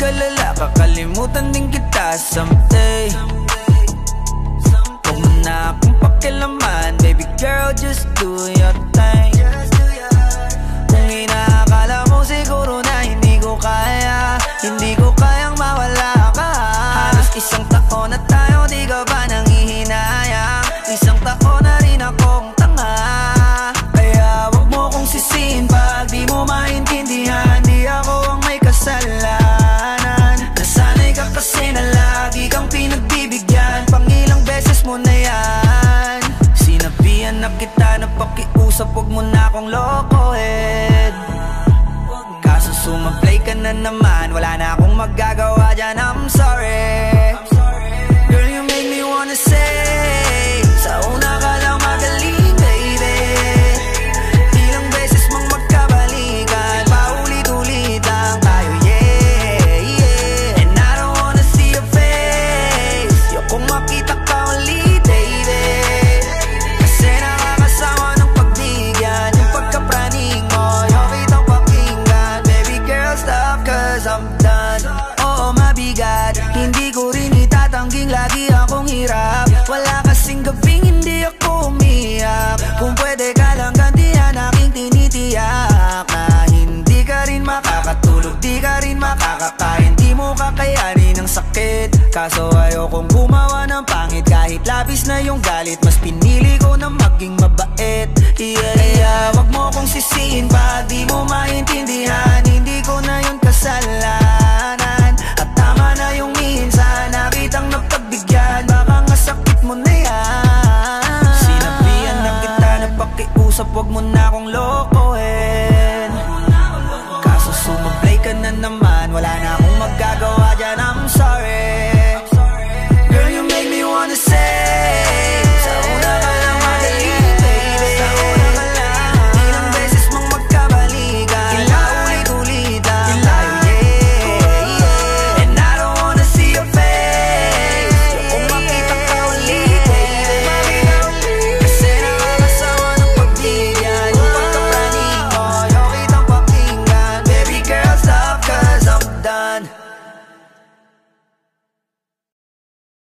mag-alala, kakalimutan din kita someday. Huwag mo na akong pakialaman, baby girl, just do your thing. Kung inaakala mo siguro na hindi ko kaya, hindi ko kayang mawala ka. Halos isang taon na tayo, di ka ba nangihinayang? Isang taon na rin akong tanga. Kaya wag mo kong sisihin pag di mo maintindihan. Di ako ang may kasalanan. Nasanay ka kasi na lagi kang pinagbibigyan. Pangilang beses mo na yan. Sinabihan na kita na pakiusap, wag mo na akong lokohin. Kaso sumablay ka na naman, wala na akong magagawa dyan, I'm sorry. Girl, you make me wanna say, sa una ka lang magaling, baby. Ilang beses mong magkabalikan, paulit-ulit lang tayo, yeah, yeah. And I don't wanna see your face, ayokong makita ka ulit, baby. Kasi nakakasama ng pagbigyan, yung pagkapraning mo, yung kitang pakinggan. Baby girl, stop cause I'm done. Oo, mabigat, hindi ko rin itatangging lagi akong hirap. Wala kasing gabing hindi ako umiyak. Kung pwede ka lang gantihan aking tinitiyak na hindi ka rin makakatulog, di ka rin makakakain, di mo kakayanin ang sakit. Kaso ayokong gumawa ng pangit, kahit labis na yung galit, mas pinili ko na maging mabait, yeah. Kaya wag mo kong sisihin pag di mo maintindihan. Hindi ko na yun kasalanan, at tama na yung minsan na kitang napagbigyan. Baka nga sakit mo na yan. Sinabihan na kita na pakiusap, wag mo na akong lokohin. Kaso sumablay ka na naman, wala na akong magagawa